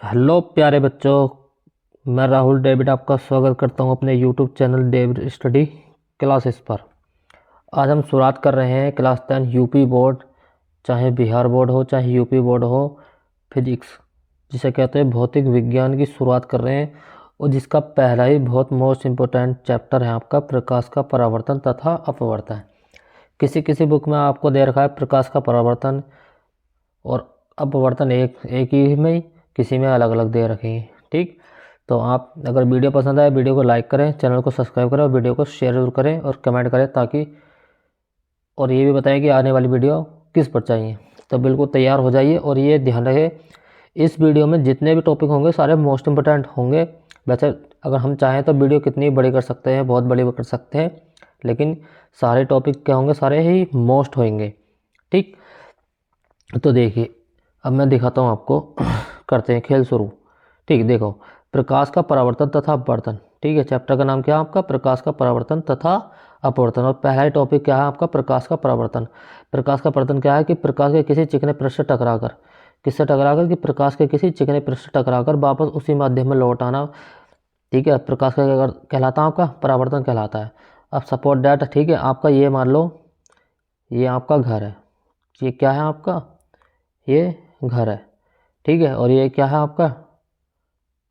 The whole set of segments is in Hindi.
हेलो प्यारे बच्चों। मैं राहुल डेविड आपका स्वागत करता हूं अपने YouTube channel David study classes पर। आज हम शुरुआत कर रहे हैं क्लास 10 यूपी बोर्ड, चाहे बिहार बोर्ड हो चाहे यूपी बोर्ड हो, फिजिक्स जिसे कहते हैं भौतिक विज्ञान की शुरुआत कर रहे हैं। और जिसका पहला ही बहुत मोस्ट इम्पोर्टेंट चैप्टर है आपका प्रकाश का परावर्तन तथा अपवर्तन। किसी किसी बुक में आपको दे रखा है प्रकाश का परावर्तन और अपवर्तन एक एक ही में, किसी में अलग अलग दे रखे हैं। ठीक, तो आप अगर वीडियो पसंद आए वीडियो को लाइक करें, चैनल को सब्सक्राइब करें और वीडियो को शेयर जरूर करें और कमेंट करें, ताकि और ये भी बताएं कि आने वाली वीडियो किस पर चाहिए। तो बिल्कुल तैयार हो जाइए और ये ध्यान रहे, इस वीडियो में जितने भी टॉपिक होंगे सारे मोस्ट इंपोर्टेंट होंगे। वैसे अगर हम चाहें तो वीडियो कितनी बड़ी कर सकते हैं, बहुत बड़ी कर सकते हैं, लेकिन सारे टॉपिक क्या होंगे, सारे ही मोस्ट होंगे। ठीक, तो देखिए अब मैं दिखाता हूँ आपको। करते हैं खेल शुरू। ठीक, देखो प्रकाश का परावर्तन तथा अपवर्तन। ठीक है, चैप्टर का नाम क्या है आपका, प्रकाश का परावर्तन तथा अपवर्तन। और पहला ही टॉपिक क्या है आपका, प्रकाश का परावर्तन। प्रकाश का परावर्तन क्या है कि प्रकाश के किसी चिकने पृष्ठ से टकराकर, किससे टकराकर, कि प्रकाश के किसी चिकने पृष्ठ से टकराकर वापस उसी माध्यम में लौट आना। ठीक है, प्रकाश का क्या कहलाता है, आपका परावर्तन कहलाता है। अब सपोर्ट डैट, ठीक है, आपका ये मान लो ये आपका घर है, ये क्या है आपका, ये घर है। ठीक है, और ये क्या है आपका,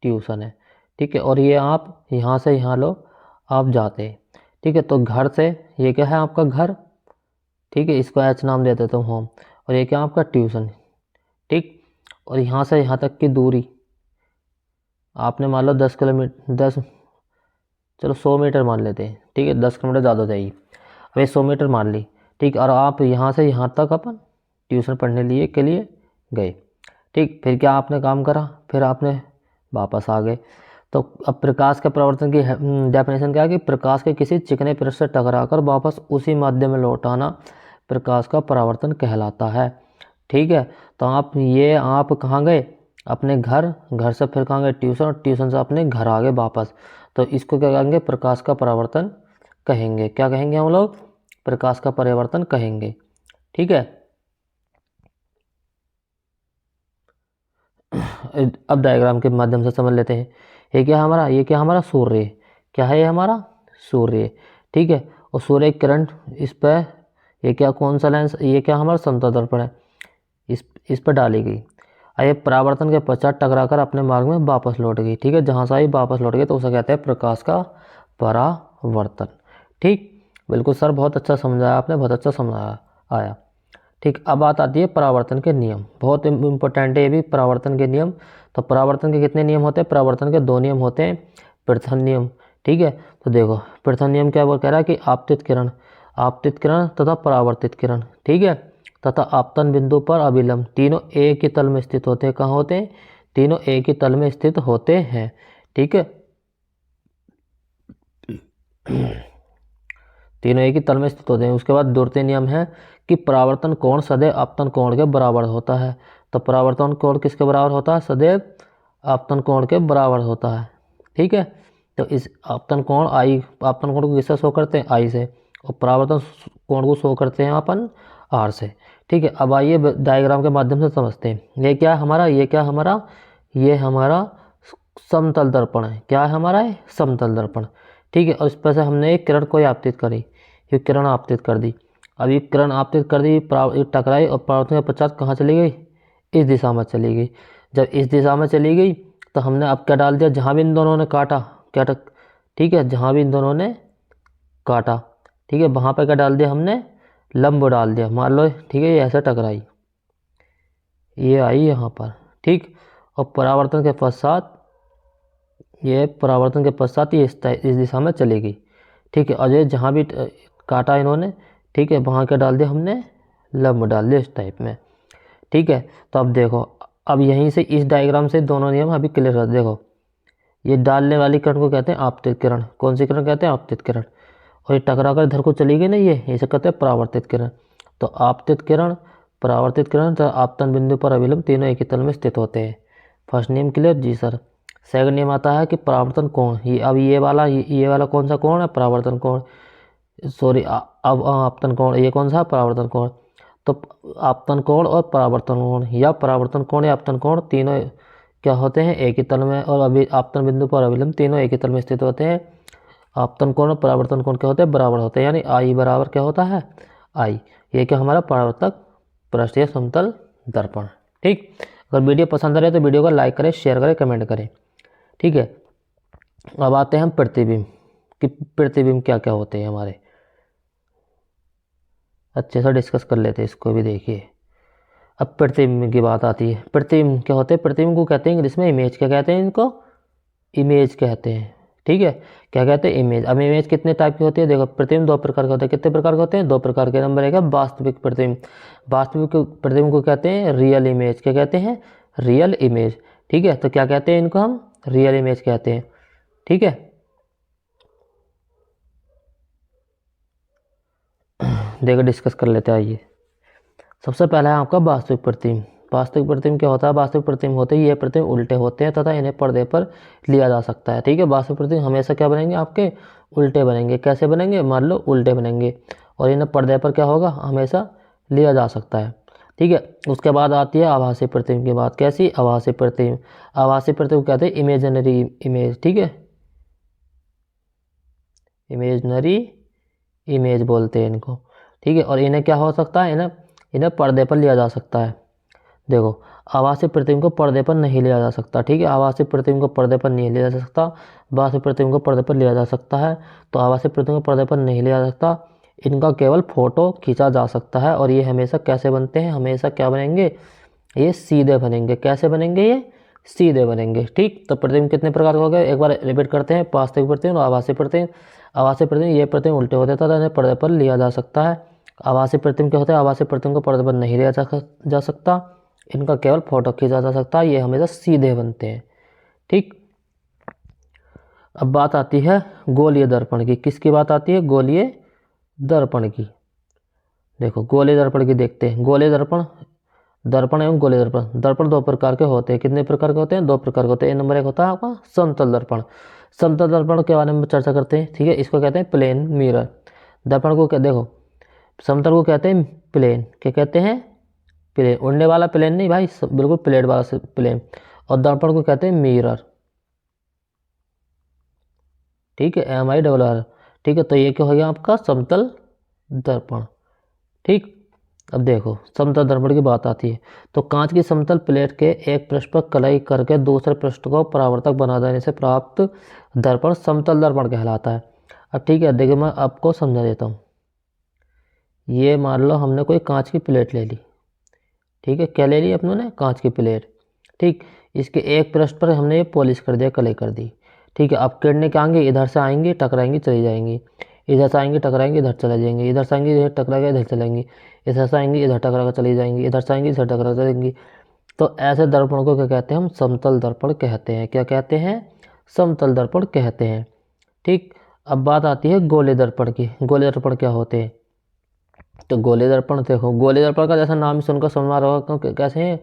ट्यूशन है। ठीक है, और ये आप यहाँ से यहाँ लो आप जाते हैं। ठीक है, तो घर से ये क्या है आपका घर। ठीक है, इसको एच नाम दे देता हूँ होम। और ये क्या आपका ट्यूशन। ठीक, और यहाँ से यहाँ तक की दूरी आपने मान लो 10 किलोमीटर, 10, चलो 100 मीटर मान लेते हैं। ठीक है, 10 किलोमीटर ज़्यादा हो जाएगी, अब ये 100 मीटर मान ली। ठीक, और आप यहाँ से यहाँ तक अपन ट्यूशन पढ़ने लिए के लिए गए। ठीक, फिर क्या आपने काम करा, फिर आपने वापस आ गए। तो अब प्रकाश के परावर्तन की डेफिनेशन क्या है कि प्रकाश के किसी चिकने पृष्ठ से टकराकर वापस उसी माध्यम में लौट आना प्रकाश का परावर्तन कहलाता है। ठीक है, तो आप कहाँ गए, अपने घर, घर से फिर कहाँ गए, ट्यूशन, और ट्यूशन से अपने घर आ गए वापस। तो इसको क्या कहेंगे, प्रकाश का परावर्तन कहेंगे। क्या कहेंगे हम लोग, प्रकाश का परावर्तन कहेंगे। ठीक है, अब डायग्राम के माध्यम से समझ लेते हैं। ये क्या हमारा सूर्य है। क्या है ये हमारा सूर्य है। ठीक है, और सूर्य की किरण इस पर, ये क्या कौन सा लेंस, ये क्या हमारा समतल दर्पण है, इस पर डाली गई। अब ये परावर्तन के पश्चात टकराकर अपने मार्ग में वापस लौट गई। ठीक है, जहाँ से आई वापस लौट गई तो उसे कहते हैं प्रकाश का परावर्तन। ठीक, बिल्कुल सर, बहुत अच्छा समझाया आपने, बहुत अच्छा समझाया आया। ठीक, अब बात आती है परावर्तन के नियम। बहुत इंपॉर्टेंट है ये भी, परावर्तन के नियम। तो परावर्तन के कितने नियम होते हैं, परावर्तन के 2 नियम होते हैं, प्रथम नियम। ठीक है, तो देखो प्रथम नियम क्या वो कह रहा है कि आपतित किरण तथा परावर्तित किरण, ठीक है, तथा आपतन बिंदु पर अभिलंब, तीनों एक ही तल में स्थित होते हैं। कहाँ होते हैं, तीनों एक ही तल में स्थित होते हैं। ठीक है, तीनों एक ही तल में स्थित होते हैं। उसके बाद द्वितीय नियम है कि परावर्तन कोण सदैव आपतन कोण के बराबर होता है। तो परावर्तन कोण किसके बराबर होता है, सदैव आपतन कोण के बराबर होता है। ठीक है, तो इस आपतन कोण आपतन कोण को किससे शो करते हैं, आई से, और परावर्तन कोण को शो करते हैं अपन आर से। ठीक है, अब आइए डायग्राम के माध्यम से समझते हैं। ये क्या हमारा, ये हमारा समतल दर्पण है। क्या है हमारा, ये समतल दर्पण। ठीक है, और इस पर से हमने एक किरण को आपतित करी, ये किरण आपतित कर दी। अब ये किरण आपतित कर दी, टकराई और परावर्तन के पश्चात कहाँ चली गई, इस दिशा में चली गई। जब इस दिशा में चली गई तो हमने अब क्या डाल दिया, जहाँ भी इन दोनों ने काटा, ठीक है, जहाँ भी इन दोनों ने काटा, ठीक है, वहाँ पर क्या डाल दिया हमने, लंब डाल दिया। मान लो ठीक है, ये ऐसे टकराई, ये आई यहाँ पर। ठीक, और परावर्तन के पश्चात ये इस दिशा में चली गई। ठीक है, और ये जहाँ भी काटा इन्होंने, ठीक है, वहाँ क्या डाल दिया हमने, लंब डाल दिया इस टाइप में। ठीक है, तो अब देखो, अब यहीं से इस डायग्राम से दोनों नियम अभी क्लियर कर देखो। ये डालने वाली किरण को कहते हैं आपतित किरण। कौन सी किरण कहते हैं, आपतित किरण। और ये टकरा कर इधर को चली गई ना, ये इसे कहते हैं परावर्तित किरण। तो आपतित किरण, परावर्तित किरण तथा आपतन बिंदु पर अभिलंब तीनों एक ही तल में स्थित होते हैं। फर्स्ट नियम क्लियर जी सर। सेकंड नियम आता है कि परावर्तन कोण, ये वाला कौन सा कोण है, परावर्तन कोण, सॉरी, अब आपतन कोण, ये कौन सा है, परावर्तन कोण। तो आपतन कोण और परावर्तन कोण, या परावर्तन कोण या आपतन कोण, तीनों क्या होते हैं, एक ही तल में, और अभी आपतन बिंदु पर अभिलंब तीनों एक ही तल में स्थित होते हैं। आपतन कोण और परावर्तन कोण क्या होते हैं, बराबर होते हैं, यानी आई बराबर क्या होता है, आई। ये क्या हमारा परावर्तक पृष्ठ या समतल दर्पण। ठीक, अगर वीडियो पसंद आ रहे तो वीडियो को लाइक करें, शेयर करें, कमेंट करें। ठीक है, अब आते हैं हम प्रतिबिंब कि प्रतिबिंब क्या क्या होते हैं हमारे, अच्छे से डिस्कस कर लेते हैं इसको भी। देखिए, अब प्रतिबिंब की बात आती है। प्रतिबिंब क्या होते हैं, प्रतिबिंब को कहते हैं इंग्लिश में इमेज। क्या कहते हैं इनको, इमेज कहते हैं। ठीक है, क्या कहते हैं, इमेज। अब इमेज कितने टाइप की होती है, देखो प्रतिबिंब दो प्रकार के होते हैं। कितने प्रकार के होते हैं, दो प्रकार के। नंबर एक है वास्तविक प्रतिबिंब। वास्तविक प्रतिबिंब को कहते हैं रियल इमेज। क्या कहते हैं, रियल इमेज। ठीक है, तो क्या कहते हैं इनको हम, रियल इमेज कहते हैं। ठीक है, देखो डिस्कस कर लेते हैं। आइए, सबसे पहला है आपका वास्तविक प्रतिबिंब। वास्तविक प्रतिबिंब क्या होता है, वास्तविक प्रतिबिंब होते हैं ये प्रतिबिंब उल्टे होते हैं तथा इन्हें पर्दे पर लिया जा सकता है। ठीक है, वास्तविक प्रतिबिंब हमेशा क्या बनेंगे, आपके उल्टे बनेंगे। कैसे बनेंगे, मान लो उल्टे बनेंगे, और इन्हें पर्दे पर क्या होगा, हमेशा लिया जा सकता है। ठीक है, उसके बाद आती है आभासी प्रतिबिंब की बात। कैसी, आभासी प्रतिबिंब। आभासी प्रतिबिंब कहते हैं इमेजिनरी इमेज। ठीक है, इमेजिनरी इमेज बोलते हैं इनको। ठीक है, और इन्हें क्या हो सकता है, इन्हें इन्हें पर्दे पर लिया जा सकता है। देखो, आभासी प्रतिबिंब को पर्दे पर नहीं लिया जा सकता। ठीक है, आभासी प्रतिबिंब को पर्दे पर नहीं लिया जा सकता, वास्तविक प्रतिबिंब को पर्दे पर लिया जा सकता है। तो आभासी प्रतिबिंब को पर्दे पर नहीं लिया जा सकता, इनका केवल फोटो खींचा जा सकता है। और ये हमेशा कैसे बनते हैं, हमेशा क्या बनेंगे, ये सीधे बनेंगे। कैसे बनेंगे, ये सीधे बनेंगे। ठीक, तो प्रतिबिंब कितने प्रकार के हो गए, एक बार रिपीट करते हैं। वास्तविक प्रतिबिंब और आभासी प्रतिबिंब। आभासी प्रतिबिंब, ये प्रतिबिंब उल्टे होते तथा इन्हें पर्दे पर लिया जा सकता है। आभासी प्रतिबिंब क्या होता है, आभासी प्रतिबिंब को पर्दे पर नहीं लिया जा सकता, इनका केवल फोटो खींचा जा सकता है, ये हमेशा सीधे बनते हैं। ठीक, अब बात आती है गोलीय दर्पण की। किसकी बात आती है, गोलीय दर्पण की। देखो, गोलीय दर्पण की देखते हैं। गोलीय दर्पण, दर्पण एवं गोलीय दर्पण। दर्पण दो प्रकार के होते हैं। कितने प्रकार के होते हैं, दो प्रकार के होते हैं। नंबर एक होता है आपका समतल दर्पण। समतल दर्पण के बारे में चर्चा करते हैं। ठीक है, इसको कहते हैं प्लेन मिरर। दर्पण को क्या, देखो समतल को कहते हैं प्लेन। क्या कहते हैं, प्लेन। उड़ने वाला प्लेन नहीं भाई, बिल्कुल प्लेट वाला प्लेन। और दर्पण को कहते हैं मिरर। ठीक है, MIRR। ठीक है, तो ये क्या हो गया आपका समतल दर्पण। ठीक, अब देखो समतल दर्पण की बात आती है। तो कांच की समतल प्लेट के एक पृष्ठ पर कलाई करके दूसरे पृष्ठ को परावर्तक बना देने से प्राप्त दर्पण समतल दर्पण कहलाता है। अब ठीक है, देखिए मैं आपको समझा देता हूँ। ये मान लो हमने कोई कांच की प्लेट ले ली। ठीक है, क्या ले ली अपनों ने, कांच की प्लेट। ठीक, इसके एक पृष्ठ पर हमने ये पॉलिश कर दिया, कलई कर दी। ठीक है, अब किरणें क्या आएंगी, इधर से आएंगी, टकराएंगी, चली जाएंगी। इधर से आएंगी, टकराएंगी, इधर चले जाएंगी। इधर से आएंगी, इधर टकरा के इधर चलेंगी। इधर से आएंगी, इधर टकरा कर चली जाएंगी। इधर से आएंगी, इधर टकरा चलेंगी। तो ऐसे दर्पण को क्या कहते हैं, हम समतल दर्पण कहते हैं। क्या कहते हैं, समतल दर्पण कहते हैं। ठीक, अब बात आती है गोले दर्पण की। गोले दर्पण क्या होते हैं, तो गोले दर्पण देखो, गोले दर्पण का जैसा नाम सुनकर समझ आ रहा होगा कैसे हैं,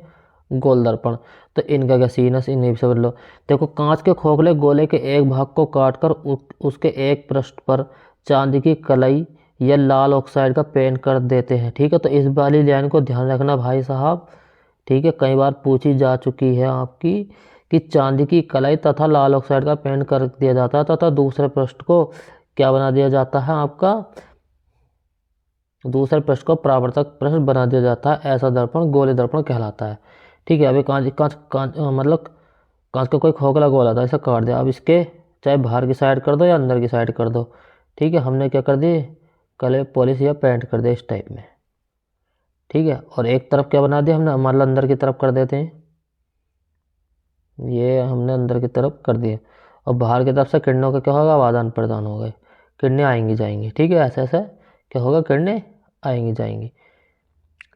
गोल दर्पण। तो इनका क्या सीन है, इन्हें भी समझ लो। देखो, कांच के खोखले गोले के एक भाग को काटकर उसके एक पृष्ठ पर चांदी की कलई या लाल ऑक्साइड का पेंट कर देते हैं। ठीक है, तो इस वाली लाइन को ध्यान रखना भाई साहब। ठीक है, कई बार पूछी जा चुकी है आपकी कि चांदी की कलई तथा लाल ऑक्साइड का पेंट कर दिया जाता है तथा दूसरे पृष्ठ को क्या बना दिया जाता है, आपका दूसरे पृष्ठ को परावर्तक पृष्ठ बना दिया जाता है। ऐसा दर्पण गोले दर्पण कहलाता है। ठीक है, अभी कांच कांच कांच मतलब कांच का कोई खोखला गोला था, ऐसा काट दिया। अब इसके चाहे बाहर की साइड कर दो या अंदर की साइड कर दो। ठीक है, हमने क्या कर दी, कलर पॉलिश या पेंट कर दिया इस टाइप में। ठीक है, और एक तरफ क्या बना दिया हमने, मान लो अंदर की तरफ कर देते हैं, ये हमने अंदर की तरफ कर दिया। और बाहर की तरफ से किरणों का क्या होगा, आदान प्रदान हो गए, किरणें आएंगी जाएंगी। ठीक है, ऐसे ऐसे क्या होगा, किरणें आएंगी जाएंगी।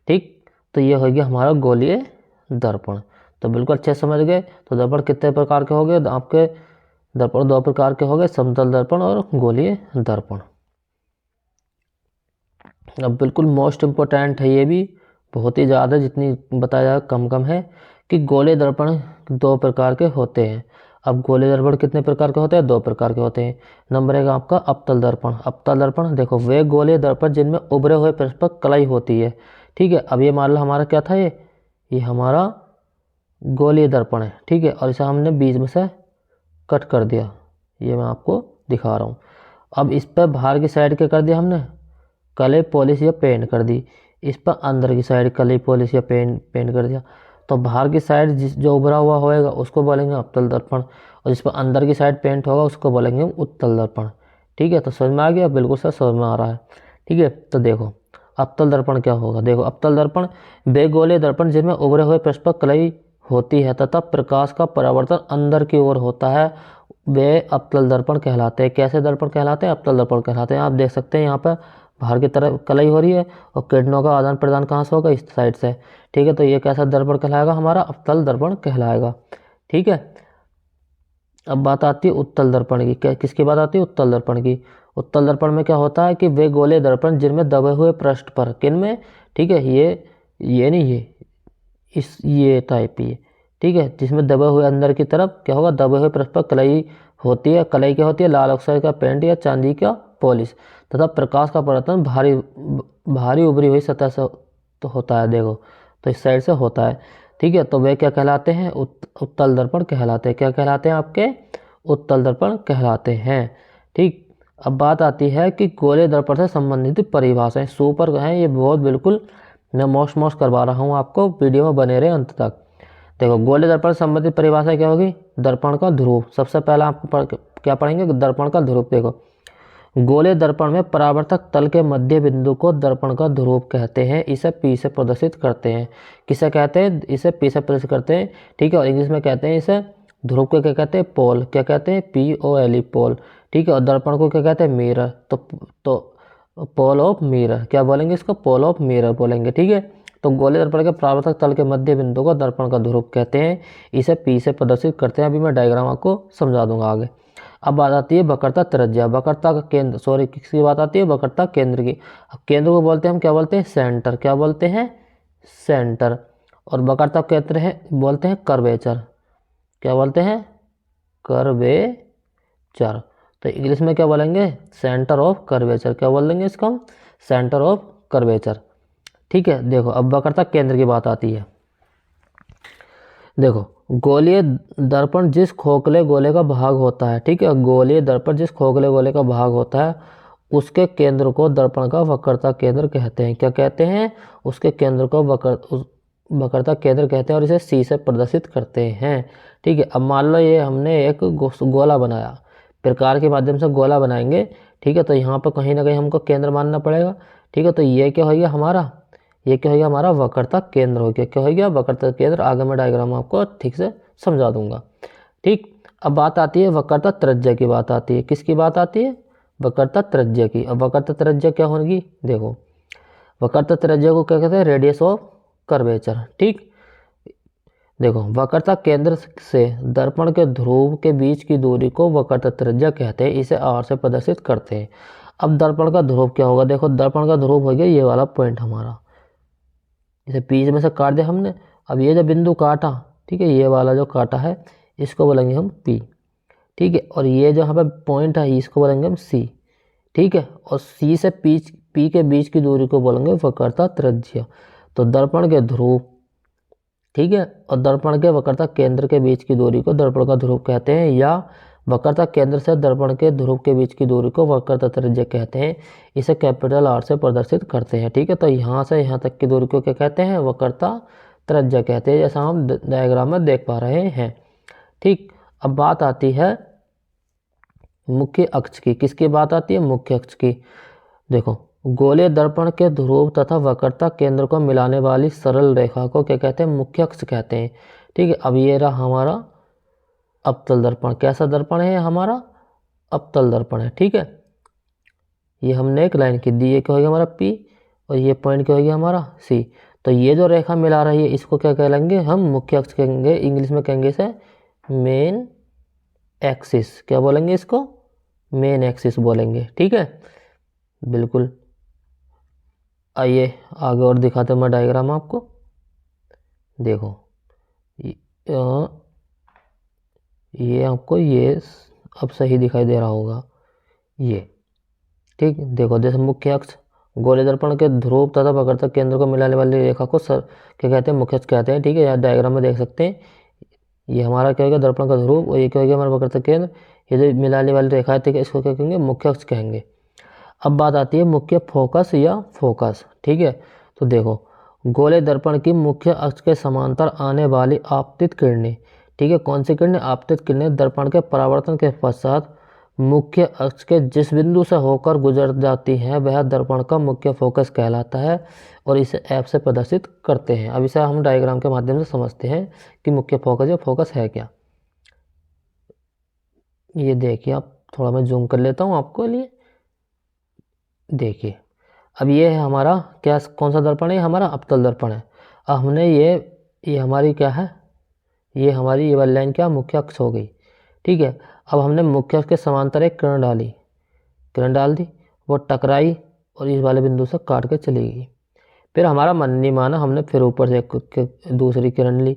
ठीक, तो ये हो गया हमारा गोलीय दर्पण। तो बिल्कुल अच्छे समझ गए। तो दर्पण कितने प्रकार के हो गए आपके, दर्पण दो प्रकार के हो गए, समतल दर्पण और गोलीय दर्पण। अब बिल्कुल मोस्ट इम्पोर्टेंट है ये भी, बहुत ही ज़्यादा, जितनी बताया जाए कम कम है, कि गोलीय दर्पण दो प्रकार के होते हैं। अब गोलीय दर्पण कितने प्रकार के होते हैं, दो प्रकार के होते हैं। नंबर एक आपका अवतल दर्पण। अवतल दर्पण देखो, वे गोलीय दर्पण जिनमें उभरे हुए पृष्ठ पर कलई होती है। ठीक है, अब ये मान लो हमारा क्या था, ये हमारा गोलीय दर्पण है, ठीक है, और इसे हमने बीच में से कट कर दिया, ये मैं आपको दिखा रहा हूँ। अब इस पर बाहर की साइड क्या कर दिया हमने, कलई पॉलिश या पेंट कर दी। इस पर अंदर की साइड कलई पॉलिश या पेंट कर दिया। तो बाहर की साइड जो उभरा हुआ होएगा उसको बोलेंगे अवतल दर्पण, और जिस पर अंदर की साइड पेंट होगा उसको बोलेंगे हम उत्तल दर्पण। ठीक है, तो समझ में आ गया, बिल्कुल सर समझ में आ रहा है। ठीक है, तो देखो अवतल दर्पण क्या होगा। देखो अवतल दर्पण वे गोले दर्पण जिनमें उभरे हुए पृष्ठ पर कलई होती है तथा प्रकाश का परावर्तन अंदर की ओर होता है, वे अवतल दर्पण कहलाते हैं। कैसे दर्पण कहलाते हैं, अवतल दर्पण कहलाते हैं। आप देख सकते हैं यहाँ पर बाहर की तरफ कलई हो रही है और किरणों का आदान प्रदान कहाँ से होगा, इस साइड से। ठीक है, तो ये कैसा दर्पण कहलाएगा, हमारा अवतल दर्पण कहलाएगा। ठीक है, अब बात आती है उत्तल दर्पण की। किसकी बात आती है, उत्तल दर्पण की। उत्तल दर्पण में क्या होता है कि वे गोले दर्पण जिनमें दबे हुए पृष्ठ पर, किन में, ठीक है, ये नहीं, ये टाइप ये, ठीक है, जिसमें दबे हुए अंदर की तरफ क्या होगा, दबे हुए पृष्ठ पर कलई होती है। कलई क्या होती है, लाल ऑक्साइड का पेंट या चांदी का पॉलिश तथा प्रकाश का परावर्तन भारी उभरी हुई सतह से तो होता है। देखो तो इस साइड से होता है। ठीक है, तो वे क्या कहलाते हैं, उत्तल दर्पण कहलाते हैं। क्या कहलाते हैं आपके, उत्तल दर्पण कहलाते हैं। ठीक, अब बात आती है कि गोले दर्पण से संबंधित परिभाषाएं सुपर हैं, ये बहुत बिल्कुल मैं मोस्ट करवा रहा हूँ आपको, वीडियो में बने रहे अंत तक। देखो गोले दर्पण से संबंधित परिभाषा क्या होगी, दर्पण का ध्रुव। सबसे पहला आपको क्या पढ़ेंगे, दर्पण का ध्रुव। देखो गोले दर्पण में परावर्तक तल के मध्य बिंदु को दर्पण का ध्रुव कहते हैं। इसे पी से प्रदर्शित करते हैं। किसे कहते हैं, इसे पी से प्रदर्शित करते हैं। ठीक है, और इंग्लिश में कहते हैं इसे ध्रुव को क्या कहते हैं, पोल। क्या कहते हैं, POLE, पोल। ठीक है, और दर्पण को क्या कहते हैं, मिरर। तो पोल ऑफ मिरर क्या बोलेंगे, इसको पोल ऑफ मिरर बोलेंगे। ठीक है, तो गोले दर्पण के परावर्तक तल के मध्य बिंदु को दर्पण का ध्रुव कहते हैं। इसे पी से प्रदर्शित करते हैं। अभी मैं डायग्राम आपको समझा दूंगा आगे। अब बात आती है वक्रता त्रिज्या, वक्रता का केंद्र, सॉरी किसकी बात आती है, वक्रता केंद्र की। अब केंद्र को बोलते हैं हम क्या बोलते हैं, सेंटर। क्या बोलते हैं, सेंटर। और वक्रता केंद्र है बोलते हैं कर्वेचर। क्या बोलते हैं, कर्वेचर। तो इंग्लिश में क्या बोलेंगे, सेंटर ऑफ कर्वेचर। क्या बोल देंगे इसको हम, सेंटर ऑफ कर्वेचर। ठीक है, देखो अब वक्रता केंद्र की बात आती है। देखो गोलीय दर्पण जिस खोखले गोले का भाग होता है, ठीक है, गोलीय दर्पण जिस खोखले गोले का भाग होता है उसके केंद्र को दर्पण का वक्रता केंद्र कहते हैं। क्या कहते हैं, उसके केंद्र को वक्रता केंद्र कहते हैं, और इसे सी से प्रदर्शित करते हैं। ठीक है, अब मान लो ये हमने एक गोला बनाया, प्रकार के माध्यम से गोला बनाएंगे। ठीक है, तो यहाँ पर कहीं ना कहीं हमको केंद्र मानना पड़ेगा। ठीक है, तो ये क्या हो गया हमारा, ये क्या हो गया हमारा, वक्रता केंद्र हो गया। क्या हो गया, वक्रता केंद्र। आगे मैं डायग्राम आपको ठीक से समझा दूंगा। ठीक, अब बात आती है वक्रता त्रिज्या की बात आती है। किसकी बात आती है, वक्रता त्रिज्या की। अब वक्रता त्रिज्या क्या होगी, देखो वक्रता त्रिज्या को क्या कहते हैं, रेडियस ऑफ कर्वेचर। ठीक, देखो वक्रता केंद्र से दर्पण के ध्रुव के बीच की दूरी को वक्रता त्रिज्या कहते हैं। इसे R से प्रदर्शित करते हैं। अब दर्पण का ध्रुव क्या होगा, देखो दर्पण का ध्रुव हो गया ये वाला पॉइंट हमारा, इसे बीच में से काट दिया हमने। अब ये जो बिंदु काटा, ठीक है, ये वाला जो काटा है इसको बोलेंगे हम P। ठीक है, और ये जो यहाँ पे पॉइंट है इसको बोलेंगे हम C। ठीक है, और C से P के बीच की दूरी को बोलेंगे वक्रता त्रिज्या। तो दर्पण के ध्रुव, ठीक है, और दर्पण के वक्रता केंद्र के बीच की दूरी को दर्पण का ध्रुव कहते हैं, या वक्रता केंद्र से दर्पण के ध्रुव के बीच की दूरी को वक्रता त्रिज्या कहते हैं। इसे कैपिटल R से प्रदर्शित करते हैं। ठीक है, तो यहाँ से यहाँ तक की दूरी को क्या कहते हैं, वक्रता त्रिज्या कहते हैं, जैसा हम डायग्राम में देख पा रहे हैं। ठीक, अब बात आती है मुख्य अक्ष की। किसकी बात आती है, मुख्य अक्ष की। देखो गोलीय दर्पण के ध्रुव तथा वक्रता केंद्र को मिलाने वाली सरल रेखा को क्या कहते हैं, मुख्य अक्ष कहते हैं। ठीक है, अब ये रहा हमारा अवतल दर्पण। कैसा दर्पण है हमारा, अवतल दर्पण है। ठीक है, ये हमने एक लाइन की दी, ये क्या हो गया हमारा P, और ये पॉइंट क्या हो गया हमारा C। तो ये जो रेखा मिला रही है इसको क्या कहेंगे हम, मुख्य अक्ष कहेंगे। इंग्लिश में कहेंगे इसे मेन एक्सिस। क्या बोलेंगे इसको, मेन एक्सिस बोलेंगे। ठीक है, बिल्कुल। आइए आगे और दिखाते हैं मैं डायग्राम आपको। देखो ये आपको ये अब सही दिखाई दे रहा होगा ये। ठीक, देखो जैसे मुख्य अक्ष गोले दर्पण के ध्रुव तथा वक्रता केंद्र को मिलाने वाली रेखा को क्या कहते हैं, मुख्य अक्ष कहते हैं। ठीक है, यहाँ डायग्राम में देख सकते हैं, ये हमारा क्या होगा, दर्पण का ध्रुव, और ये क्या होगा, हमारा वक्रता केंद्र। ये जो मिलाने वाली रेखा है, ठीक है, इसको क्या कहेंगे, मुख्य अक्ष कहेंगे। अब बात आती है मुख्य फोकस या फोकस। ठीक है, तो देखो, गोले दर्पण की मुख्य अक्ष के समांतर आने वाली आपतित किरणें, ठीक है, कौन सी किरणें, आपतित किरणें दर्पण के परावर्तन के पश्चात मुख्य अक्ष के जिस बिंदु से होकर गुजर जाती हैं वह दर्पण का मुख्य फोकस कहलाता है और इसे ऐप से प्रदर्शित करते हैं। अब इसे हम डायग्राम के माध्यम से समझते हैं कि मुख्य फोकस या फोकस है क्या। ये देखिए, आप थोड़ा मैं जूम कर लेता हूँ आपको लिए। देखिए, अब ये है हमारा क्या, कौन सा दर्पण है, हमारा अवतल दर्पण है। अब हमने ये हमारी क्या है, ये हमारी ये वाली लाइन क्या, मुख्य अक्ष हो गई। ठीक है, अब हमने मुख्य अक्ष के समांतर एक किरण डाल दी, वो टकराई और इस वाले बिंदु से काट के चली गई। फिर हमारा मन नहीं माना, हमने फिर ऊपर से दूसरी किरण ली,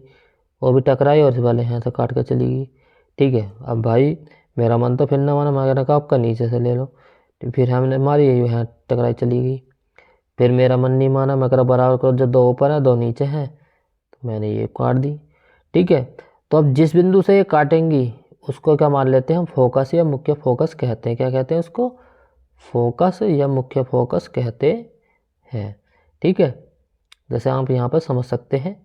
वो भी टकराई और इस वाले यहाँ से काट के चली गई। ठीक है, अब भाई मेरा मन तो फिर ना माना, मैंने कहा आपका नीचे से ले लो, तो फिर हमने मारी, यहाँ टकराई चली गई। फिर मेरा मन नहीं माना, मैं कहा बराबर करो, जो दो ऊपर है दो नीचे हैं, तो मैंने ये काट दी। ठीक है, तो अब जिस बिंदु से ये काटेंगी उसको क्या मान लेते हैं हम, फोकस या मुख्य फोकस कहते हैं। क्या कहते हैं उसको, फोकस या मुख्य फोकस कहते हैं। ठीक है, जैसे आप यहाँ पर समझ सकते हैं,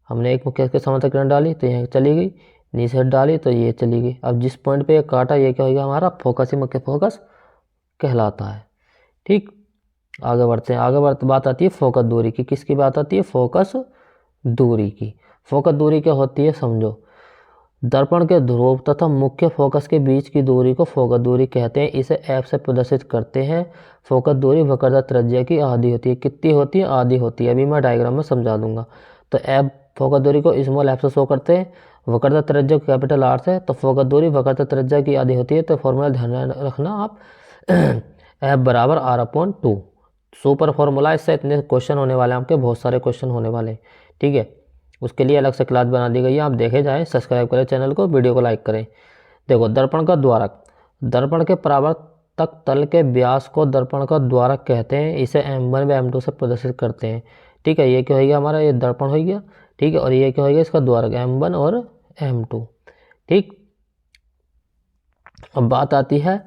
हमने एक मुख्य के समांतर किरण डाली तो यहाँ चली गई, नीचे डाली तो ये चली गई। अब जिस पॉइंट पे ये काटा, ये क्या होगा, हमारा फोकस या मुख्य फोकस कहलाता है। ठीक, आगे बढ़ते हैं। बात आती है फोकस दूरी की। किसकी बात आती है, फोकस दूरी की। फोकस दूरी क्या होती है, समझो, दर्पण के ध्रुव तथा मुख्य फोकस के बीच की दूरी को फोकस दूरी कहते हैं। इसे ऐप से प्रदर्शित करते हैं। फोकस दूरी वक्रता त्रिज्या की आधी होती है। कितनी होती है, आधी होती है। अभी मैं डायग्राम में समझा दूंगा। तो ऐप फोकस दूरी को स्मॉल ऐप से शो करते हैं, वक्रता त्रिज्या कैपिटल आर से। तो फोकस दूरी वक्रता त्रिज्या की आधी होती है। तो फॉर्मूला ध्यान रखना आप, ऐप बराबर R/2। सुपर फॉर्मूला, इससे इतने क्वेश्चन होने वाले हैं आपके, बहुत सारे क्वेश्चन होने वाले हैं। ठीक है, उसके लिए अलग से क्लास बना दी गई है, आप देखे जाएं, सब्सक्राइब करें चैनल को, वीडियो को लाइक करें। देखो, दर्पण का द्वारक, दर्पण के परावर्तक तल के व्यास को दर्पण का द्वारक कहते हैं। इसे M1 व M2 से प्रदर्शित करते हैं। ठीक है, ये क्या हो गया हमारा, ये दर्पण हो गया। ठीक है, और ये क्या हो गया, इसका द्वारक M1 और M2। ठीक, अब बात आती है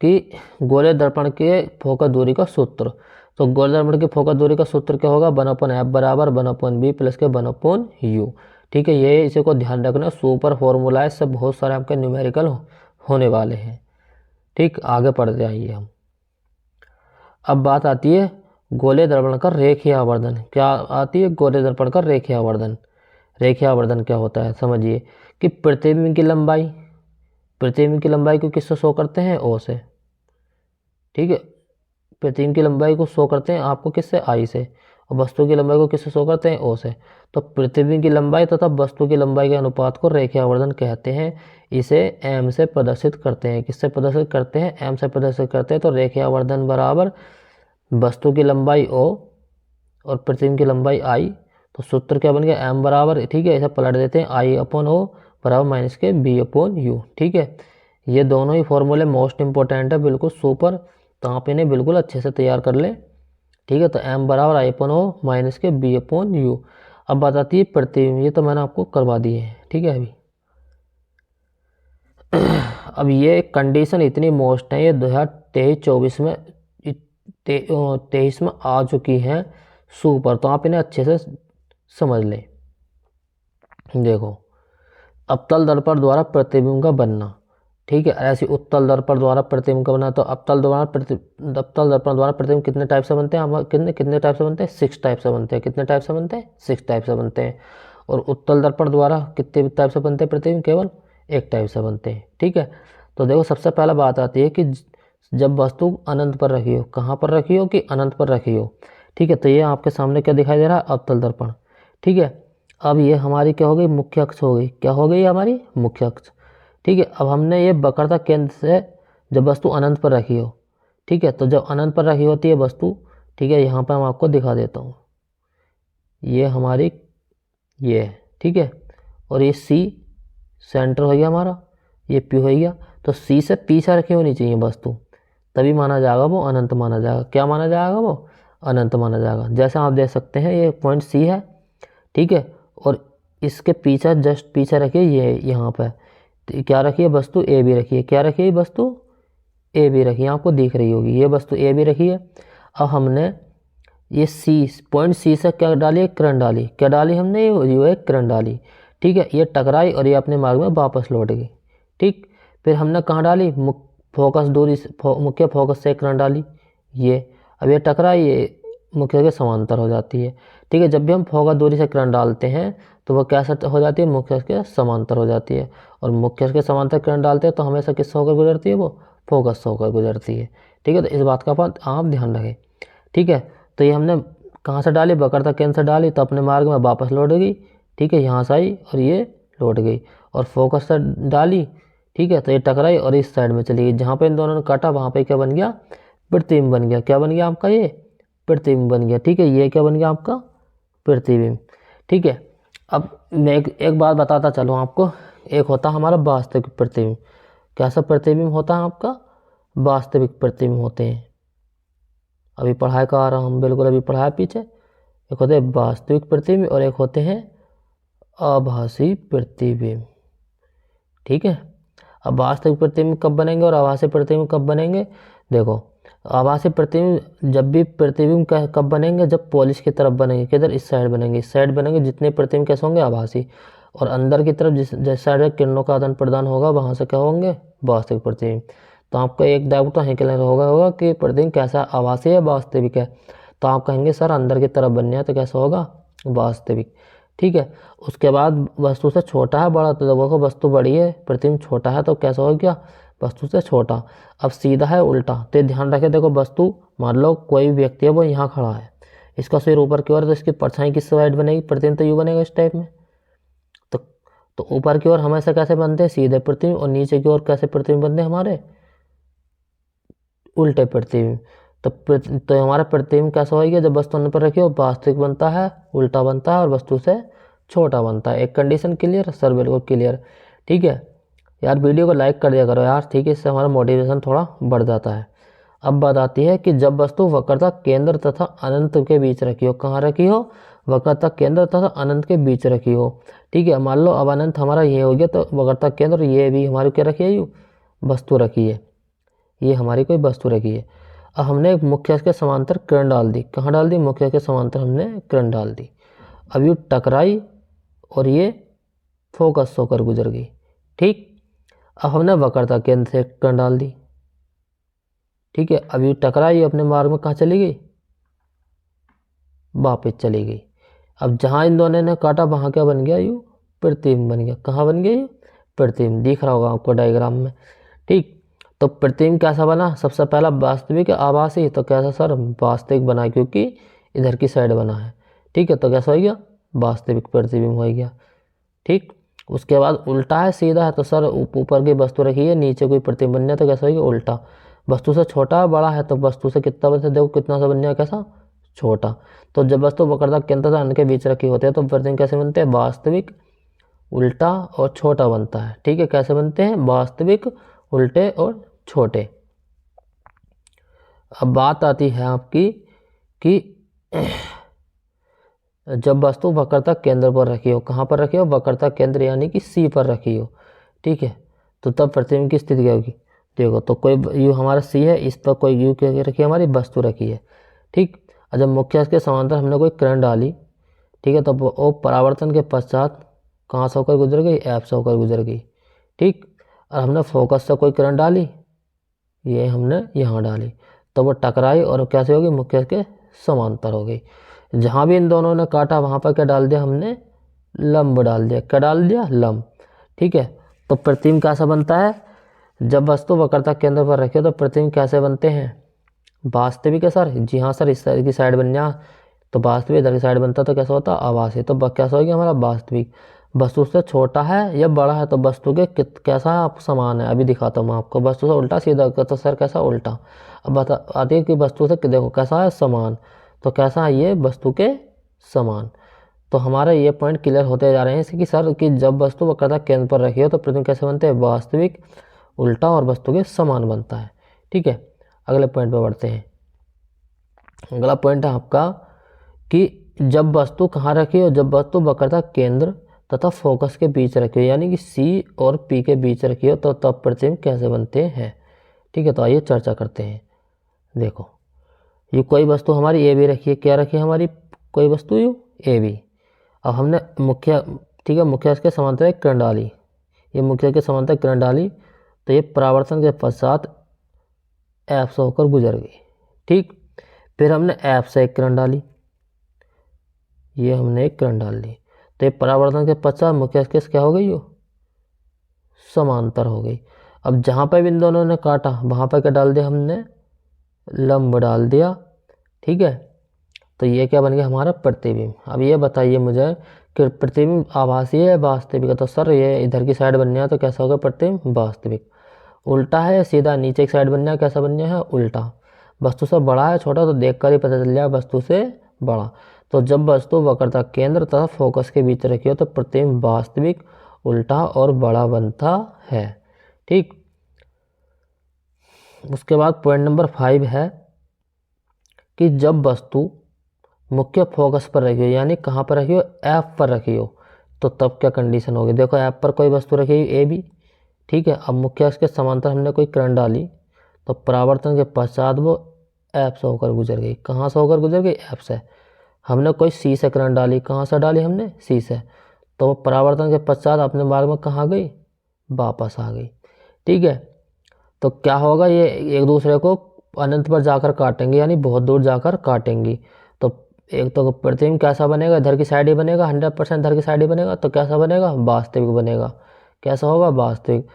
कि गोले दर्पण के फोकस दूरी का सूत्र। तो गोले दर्पण की फोकस दूरी का सूत्र क्या होगा, 1/f बराबर 1/b प्लस के 1/u। ठीक है, ये इसी को ध्यान रखना, सुपर फॉर्मूला है, सब बहुत सारे आपके न्यूमेरिकल होने वाले हैं। ठीक, आगे पढ़ते आइए हम। अब बात आती है गोले दर्पण का रेखीय आवर्धन। क्या आती है, गोले दर्पण का रेखीय आवर्धन। रेखीय आवर्धन क्या होता है, समझिए कि प्रतिबिंब की लंबाई को किससे शो करते हैं, ओ से। ठीक है, प्रतिबिंब की लंबाई को शो करते हैं आपको किससे, आई से, और वस्तु की लंबाई को किससे शो करते हैं, ओ से। तो प्रतिबिंब की लंबाई तथा वस्तु की लंबाई के अनुपात को रेखीय आवर्धन कहते हैं। इसे एम से प्रदर्शित करते हैं। किससे प्रदर्शित करते हैं, एम से प्रदर्शित करते हैं। तो रेखीय आवर्धन बराबर वस्तु की लंबाई ओ और प्रतिबिंब की लंबाई आई। तो सूत्र क्या बन गया, एम बराबर, ठीक है, इसे पलट देते हैं, I/O बराबर माइनस के B/U। ठीक है, ये दोनों ही फॉर्मूले मोस्ट इंपॉर्टेंट है, बिल्कुल सुपर, तो आप इन्हें बिल्कुल अच्छे से तैयार कर लें। ठीक है, तो M बराबर I/O माइनस के B/U। अब बात आती है प्रतिबिंब, ये तो मैंने आपको करवा दी है। ठीक है, अभी अब ये कंडीशन इतनी मोस्ट है, ये 2023-24 में 23 में आ चुकी हैं सुपर, तो आप इन्हें अच्छे से समझ लें। देखो, अवतल दर्पण द्वारा प्रतिबिंब का बनना। ठीक है, ऐसी उत्तल दर्पण द्वारा प्रतिबिंब का बना। तो अवतल दर्पण द्वारा प्रतिबिंब कितने टाइप से बनते हैं, हम कितने टाइप से बनते हैं, 6 टाइप से बनते हैं। कितने टाइप से बनते हैं, 6 टाइप से बनते हैं। और उत्तल दर्पण द्वारा कितने टाइप से बनते हैं प्रतिबिंब, केवल 1 टाइप से बनते हैं। ठीक है, तो देखो, सबसे पहला बात आती है कि जब वस्तु अनंत पर रखी हो, कहाँ पर रखी हो, कि अनंत पर रखी हो। ठीक है, तो ये आपके सामने क्या दिखाई दे रहा है, अवतल दर्पण। ठीक है, अब ये हमारी क्या हो गई, मुख्य अक्ष हो गई। क्या हो गई हमारी, मुख्य अक्ष। ठीक है, अब हमने ये वक्रता केंद्र से जब वस्तु अनंत पर रखी हो। ठीक है, तो जब अनंत पर रखी होती है वस्तु, ठीक है, यहाँ पर मैं आपको दिखा देता हूँ, ये हमारी ये है। ठीक है, और ये C सेंटर हो गया हमारा, ये P हो गया। तो C से पीछे रखी होनी चाहिए वस्तु। तभी माना जाएगा वो अनंत माना जाएगा। क्या माना जाएगा वो? अनंत माना जाएगा। जैसे आप देख सकते हैं ये पॉइंट सी है, ठीक है, और इसके पीछे जस्ट पीछे रखिए ये यहाँ पर क्या रखिए? वस्तु ए बी रखिए। क्या रखिए? वस्तु ए बी रखिए। आपको दिख रही होगी ये वस्तु ए बी रखी है। अब हमने ये सी पॉइंट सी से क्या डाली? किरण डाली। क्या डाली हमने? ये एक किरण डाली, ठीक है। ये टकराई और ये अपने मार्ग में वापस लौट गई, ठीक। फिर हमने कहाँ डाली? फोकस दूरी मुख्य फोकस से किरण डाली ये। अब ये टकराई, ये मुख्य के समांतर हो जाती है, ठीक है। जब भी हम फोकस दूरी से किरण डालते हैं तो वह कैसे हो जाती है? मुख्य के समांतर हो जाती है। और मुख्य के समांतर किरण डालते हैं तो हमेशा किससे होकर गुजरती है? वो फोकस से होकर गुजरती है, ठीक है। तो इस बात का आप ध्यान रखें, ठीक है। तो ये हमने कहाँ से डाली? वक्रता केंद्र से डाली तो अपने मार्ग में वापस लौट गई, ठीक है। यहाँ से आई और ये लौट गई। और फोकस से डाली, ठीक है, तो ये टकराई और इस साइड में चली गई। जहाँ पे इन दोनों ने काटा वहाँ पे क्या बन गया? प्रतिबिंब बन गया। क्या बन गया आपका? ये प्रतिबिंब बन गया, ठीक है। ये क्या बन गया आपका? प्रतिबिंब, ठीक है। अब मैं एक बात बताता चलूँ आपको। एक होता हमारा वास्तविक प्रतिबिंब। कैसा प्रतिबिंब होता है आपका? वास्तविक प्रतिबिंब होते हैं। अभी पढ़ाई का आ रहा हम, बिल्कुल अभी पढ़ाया पीछे। एक होते हैं वास्तविक प्रतिबिंब और एक होते हैं आभासी प्रतिबिंब, ठीक है। अब वास्तविक प्रतिबिंब कब बनेंगे और आभासी प्रतिबिंब कब बनेंगे? देखो, आभासी प्रतिबिंब जब भी प्रतिबिंब कब बनेंगे? जब पॉलिश की तरफ बनेंगे। किधर? इस साइड बनेंगे, इस साइड बनेंगे। जितने प्रतिबिंब कैसे होंगे? आभासी। और अंदर की तरफ जिस साइड किरणों का आदान प्रदान होगा वहाँ से क्या होंगे? वास्तविक प्रतिबिंब। तो आपको एक डाउट तो है क्लियर होगा कि प्रतिबिंब कैसा? आभासी है वास्तविक है? तो आप कहेंगे सर अंदर की तरफ बनने है तो कैसा होगा? वास्तविक, ठीक है। उसके बाद वस्तु से छोटा है बड़ा, तो देखो वस्तु बड़ी है प्रतिबिंब छोटा है तो कैसा हो गया? वस्तु से छोटा। अब सीधा है उल्टा, तो ध्यान रखें। देखो वस्तु, मान लो कोई व्यक्ति है वो यहाँ खड़ा है, इसका सिर ऊपर की ओर, तो इसकी परछाई किस साइड बनेगी? प्रतिबिंब तो यूँ बनेगा इस टाइप में। तो ऊपर की ओर हमेशा कैसे बनते हैं? सीधे प्रतिबिंब। और नीचे की ओर कैसे प्रतिबिंब बनते हैं हमारे? उल्टे प्रतिबिंब। तो हमारा प्रतिबिंब कैसा होगा? जब वस्तु पर रखी हो वास्तविक बनता है, उल्टा बनता है और वस्तु से छोटा बनता है। एक कंडीशन क्लियर? सर बिल्कुल क्लियर, ठीक है। यार वीडियो को लाइक कर दिया करो यार, ठीक है, इससे हमारा मोटिवेशन थोड़ा बढ़ जाता है। अब बात आती है कि जब वस्तु वक्रता केंद्र तथा अनंत के बीच रखी हो। कहाँ रखी हो? वक्रता केंद्र तथा अनंत के बीच रखी हो, ठीक है। मान लो अब अनंत हमारा ये हो गया, तो वक्रता केंद्र ये भी हमारी क्या रखी है? यू वस्तु रखी है, ये हमारी कोई वस्तु रखी है। अब हमने मुख्य के समांतर किरण डाल दी। कहाँ डाल दी? मुख्य के समांतर हमने किरण डाल दी। अब ये टकराई और ये फोकस होकर गुजर गई, ठीक। अब हमने वक्रता केंद्र से किरण डाल दी, ठीक है। अब ये टकराई अपने मार्ग में कहाँ चली गई? वापस चली गई। अब जहाँ इन दोनों ने काटा वहाँ क्या बन गया? यू प्रतिबिंब बन गया। कहाँ बन गया? यू प्रतिबिंब। दिख रहा होगा आपको डायग्राम में, ठीक। तो प्रतिबिंब कैसा बना? सबसे पहला वास्तविक आभासी, तो कैसा सर? वास्तविक बना, क्योंकि इधर की साइड बना है, ठीक है। तो कैसा हो गया? वास्तविक प्रतिबिंब हो गया, ठीक। उसके बाद उल्टा है सीधा है, तो सर ऊपर की वस्तु रखी है, नीचे कोई प्रतिबिंब बनना है तो कैसा हो गया? उल्टा। वस्तु से छोटा है बड़ा है, तो वस्तु से कितना बनता है? देखो कितना सा बनने, कैसा? छोटा। तो जब वस्तु वक्रता केंद्र तथा अनंत के बीच रखी होती है तो प्रतिबिंब कैसे बनते हैं? वास्तविक, उल्टा और छोटा बनता है, ठीक है। कैसे बनते हैं? वास्तविक, उल्टे और छोटे। अब बात आती है आपकी कि जब वस्तु वक्रता केंद्र पर रखी हो। कहाँ पर रखी हो? वक्रता केंद्र यानी कि सी पर रखी हो, ठीक है। तो तब प्रतिबिंब की स्थिति क्या होगी? देखो, तो कोई यू हमारा सी है, इस पर कोई यू क्या रखी है? हमारी वस्तु रखी है, ठीक। और जब मुख्य के समांतर हमने कोई किरण डाली, ठीक है, तो वो परावर्तन के पश्चात कहाँ से होकर गुजर गई? ऐप से होकर गुजर गई, ठीक। और हमने फोकस से कोई किरण डाली, ये हमने यहाँ डाली, तो वो टकराई और कैसे होगी? मुख्य के समांतर हो गई। जहाँ भी इन दोनों ने काटा वहाँ पर क्या डाल दिया हमने? लंब डाल दिया। क्या डाल दिया? लंब, ठीक है। तो प्रतिबिंब कैसा बनता है? जब वस्तु वक्रता केंद्र पर रखे तो प्रतिबिंब कैसे बनते हैं? वास्तविक है सर? जी हाँ सर, इस की साइड बन जा, तो वास्तविक इधर की साइड बनता तो कैसा होता? आभासी। तो कैसा हो गया हमारा? वास्तविक। वस्तु से छोटा है या बड़ा है, तो वस्तु के कैसा है? आप समान है। अभी दिखाता हूँ आपको। वस्तु से उल्टा सीधा, तो सर कैसा? उल्टा। अब आती है कि वस्तु से देखो कैसा है? समान। तो कैसा है ये? वस्तु के समान। तो हमारा ये पॉइंट क्लियर होते जा रहे हैं इसके कि सर कि जब वस्तु वक्रता केंद्र पर रखी हो तो प्रतिबिंब कैसे बनते हैं? वास्तविक, उल्टा और वस्तु के समान बनता है, ठीक है। अगले पॉइंट पर बढ़ते हैं। अगला पॉइंट है आपका कि जब वस्तु कहाँ रखी हो, जब वस्तु वक्रता केंद्र तथा फोकस के बीच रखी हो, यानी कि सी और पी के बीच रखी हो, तो तब प्रतिबिंब कैसे बनते हैं। ठीक है, तो आइए चर्चा करते हैं। देखो, ये कोई वस्तु हमारी ए बी रखी है, क्या रखी है हमारी कोई वस्तु यू ए बी। अब हमने मुख्य, ठीक है, मुख्य के समांतर एक किरण डाली, ये मुख्य के समांतर किरण डाली, तो ये परावर्तन के पश्चात एफ से होकर गुजर गई। ठीक, फिर हमने एफ से एक किरण डाली, ये हमने एक किरण डाल दी, तो ये परावर्तन के पश्चात मुख्य के क्या हो गई, यो समांतर हो गई। अब जहाँ पर इन दोनों ने काटा वहाँ पर क्या डाल दिया हमने, लंब डाल दिया। ठीक है, तो ये क्या बन गया हमारा प्रतिबिंब। अब ये बताइए मुझे कि प्रतिबिंब आभासी है वास्तविक है, तो सर ये इधर की साइड बनना है तो कैसा होगा प्रतिबिंब वास्तविक। उल्टा है सीधा नीचे की साइड बनना है, कैसा बनना है उल्टा। वस्तु से बड़ा है छोटा, तो देख कर ही पता चल जाए वस्तु से बड़ा। तो जब वस्तु वक्रता केंद्र तथा फोकस के बीच रखी हो तो प्रतिबिंब वास्तविक, उल्टा और बड़ा बनता है। ठीक, उसके बाद पॉइंट नंबर 5 है कि जब वस्तु मुख्य फोकस पर रखी हो, यानी कहाँ पर रखी हो, एफ पर रखी हो, तो तब क्या कंडीशन होगी। देखो एफ पर कोई वस्तु रखी हुई ए बी, ठीक है। अब मुख्य अक्ष के समांतर हमने कोई किरण डाली, तो परावर्तन के पश्चात वो एफ से होकर गुजर गई। कहाँ से होकर गुजर गई, एफ से। हमने कोई सी से किरण डाली, कहाँ से डाली हमने, सी से, तो वो परावर्तन के पश्चात अपने मार्ग में कहाँ गई, वापस आ गई। ठीक है, तो क्या होगा, ये एक दूसरे को अनंत पर जाकर काटेंगे, यानी बहुत दूर जाकर काटेंगी। तो एक तो प्रतिबिंब कैसा बनेगा, इधर की साइड ही बनेगा, 100% इधर की साइड ही बनेगा, तो कैसा बनेगा, वास्तविक बनेगा। कैसा होगा, वास्तविक।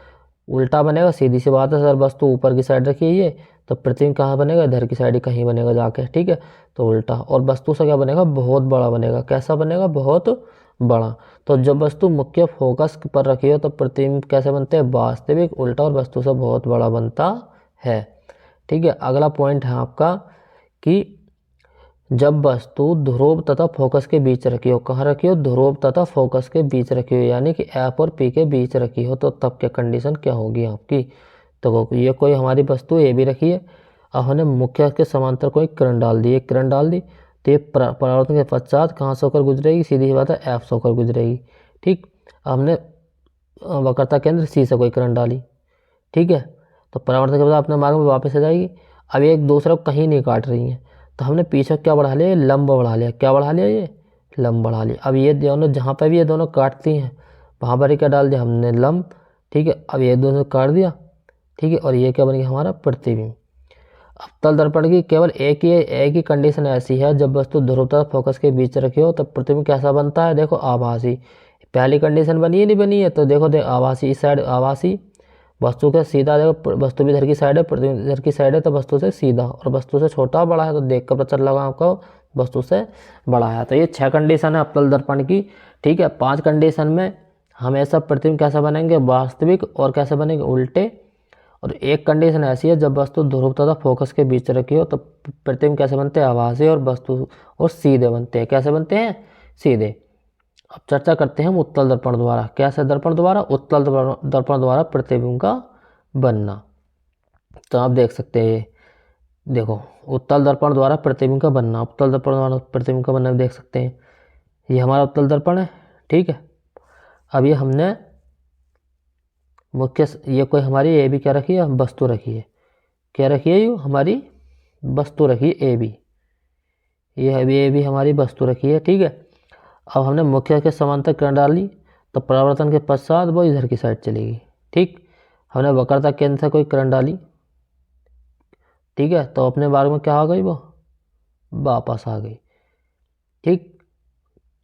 उल्टा बनेगा, सीधी सी बात है सर, वस्तु ऊपर की साइड रखी है ये, तो प्रतिबिंब कहाँ बनेगा, इधर की साइड ही कहीं बनेगा जाके। ठीक है, तो उल्टा। और वस्तु से क्या बनेगा, बहुत बड़ा बनेगा। कैसा बनेगा, बहुत बड़ा। तो जब वस्तु मुख्य फोकस पर रखी हो तो प्रतिबिंब कैसे बनते हैं, वास्तविक, उल्टा और वस्तु से बहुत बड़ा बनता है। ठीक है, अगला पॉइंट है आपका कि जब वस्तु ध्रुव तथा फोकस के बीच रखी हो, कहाँ रखी हो, ध्रुव तथा फोकस के बीच रखी हो, यानी कि एफ और पी के बीच रखी हो, तो तब क्या कंडीशन क्या होगी आपकी। तो ये कोई हमारी वस्तु ए भी रखी है, अब हमने मुख्य के समांतर कोई किरण डाल दी, एक किरण डाल दी, तो ये परावर्तन के पश्चात कहाँ से होकर गुजरेगी, सीधी बात है एफ से होकर गुजरेगी। ठीक, हमने वक्रता केंद्र सी से कोई किरण डाली, ठीक है, तो परावर्तन के बाद अपने मार्ग में वापस आ जाएगी। अब एक दूसरे को कहीं नहीं काट रही हैं, तो हमने पीछे क्या बढ़ा लिया, लंब बढ़ा लिया। क्या बढ़ा लिया, ये लंब बढ़ा लिया। अब ये दोनों जहाँ पर भी ये दोनों काटती हैं वहाँ पर ही क्या डाल दिया हमने, लंब। ठीक है, अब ये दोनों काट दिया। ठीक है, और ये क्या बन गया हमारा, प्रतिबिंब। अब तल दर्पण की केवल एक ही कंडीशन ऐसी है, जब वस्तु ध्रुव तथा फोकस के बीच रखी हो, तब प्रतिबिंब कैसा बनता है, देखो आभासी। पहली कंडीशन बनी है नहीं बनी है, तो देखो आभासी, इस साइड आभासी, वस्तु के सीधा, देखो वस्तु भी इधर की साइड है, प्रतिबिंब इधर की साइड है, तो वस्तु से सीधा, और वस्तु से छोटा बड़ा है, तो देख कर पता चल लगा आपको वस्तु से बड़ा है। तो ये 6 कंडीशन है अवतल दर्पण की। ठीक है, 5 कंडीशन में हमेशा प्रतिबिंब कैसा बनेंगे, वास्तविक, और कैसे बनेंगे, उल्टे। और एक कंडीशन ऐसी है, जब वस्तु ध्रुव तथा फोकस के बीच रखी हो, तो प्रतिबिंब कैसे बनते हैं, आभासी, और वस्तु और सीधे बनते हैं। कैसे बनते हैं, सीधे। अब चर्चा करते हैं हम उत्तल दर्पण द्वारा। कैसे दर्पण द्वारा, उत्तल दर्पण द्वारा प्रतिबिंब का बनना। तो आप देख सकते हैं, देखो उत्तल दर्पण द्वारा प्रतिबिंब का बनना, उत्तल दर्पण द्वारा प्रतिबिंब का बनना देख सकते हैं। ये हमारा उत्तल दर्पण है, ठीक है। अब ये हमने मुख्य, ये कोई हमारी ए बी क्या रखी है, वस्तु रखी है। क्या रखी है, ये हमारी वस्तु रखी है ए बी, ये ए बी हमारी वस्तु रखी है। ठीक है, अब हमने मुख्य के समांतर किरण डाली, तो परावर्तन के पश्चात वो इधर की साइड चलेगी। ठीक, हमने वक्रता केंद्र से कोई किरण डाली, ठीक है, तो अपने बारे में क्या आ गई, वो वापस आ गई। ठीक,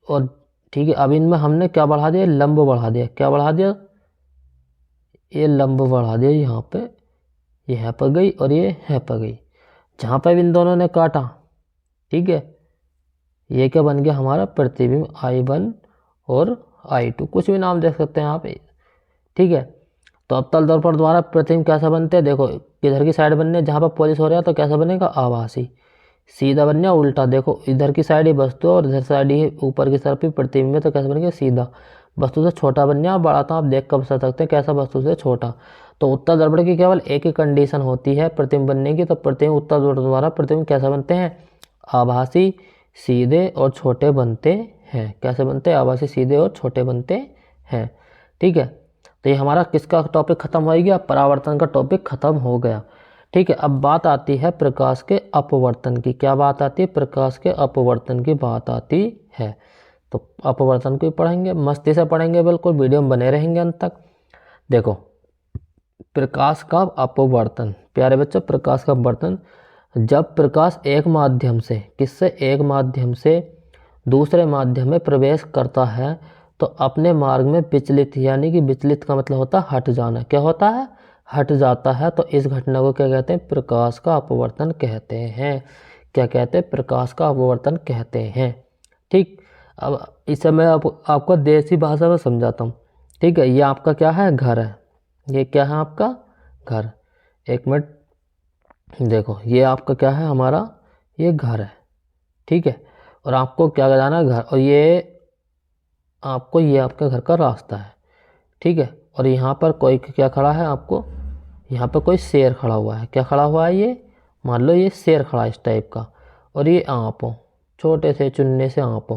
और ठीक है, अब इनमें हमने क्या बढ़ा दिया, लंब बढ़ा दिया। क्या बढ़ा दिया, ये लंब बढ़ा दिया, यहाँ पे, ये यहाँ पर गई और ये यहाँ पर गई, जहाँ पर इन दोनों ने काटा। ठीक है, ये क्या बन गया हमारा, प्रतिबिंब I1 और I2, कुछ भी नाम देख सकते हैं आप। ठीक है, तो अवतल दर्पण द्वारा प्रतिबिंब कैसा बनते हैं, देखो इधर की साइड बनने, जहाँ पर पॉलिश हो रहा है तो कैसा बनेगा, आभासी। सीधा बनने, उल्टा। देखो इधर की साइड ही वस्तु और इधर साइड ही ऊपर की तरफ ही प्रतिबिंब है, तो कैसा बनेगा, सीधा। वस्तु से छोटा बनने, बड़ा, तो आप देख कर बता सकते हैं कैसा, वस्तु से छोटा। तो उत्तल दर्पण की केवल एक ही कंडीशन होती है प्रतिबिंब बनने की, तो प्रतिबिंब उत्तल दर्पण द्वारा प्रतिबिंब कैसे बनते हैं? आभासी, सीधे और छोटे बनते हैं। कैसे बनते हैं? आभासी, सीधे और छोटे बनते हैं। ठीक है, तो ये हमारा किसका टॉपिक खत्म हो गया? परावर्तन का टॉपिक खत्म हो गया। ठीक है, अब बात आती है प्रकाश के अपवर्तन की। क्या बात आती है? प्रकाश के अपवर्तन की बात आती है। तो अपवर्तन को पढ़ेंगे, मस्ती से पढ़ेंगे, बिल्कुल वीडियो में बने रहेंगे अंत तक। देखो, प्रकाश का अपवर्तन, प्यारे बच्चों, प्रकाश का अपवर्तन, जब प्रकाश एक माध्यम से, किससे? एक माध्यम से दूसरे माध्यम में प्रवेश करता है तो अपने मार्ग में विचलित, यानी कि विचलित का मतलब होता है हट जाना। क्या होता है? हट जाता है। तो इस घटना को क्या कहते हैं? प्रकाश का अपवर्तन कहते हैं। क्या कहते हैं? प्रकाश का अपवर्तन कहते हैं। ठीक, अब इसे मैं आपको देसी भाषा में समझाता हूँ। ठीक है, ये आपका क्या है? घर है। ये क्या है? आपका घर। एक मिनट, देखो, ये आपका क्या है? हमारा ये घर है। ठीक है, और आपको क्या जाना है? घर। और ये आपके घर का रास्ता है। ठीक है, और यहाँ पर कोई क्या खड़ा है? आपको यहाँ पर कोई शेर खड़ा हुआ है। क्या खड़ा हुआ है? ये मान लो ये शेर खड़ा है इस टाइप का, और ये आप हो, छोटे से चुन्ने से आप हो।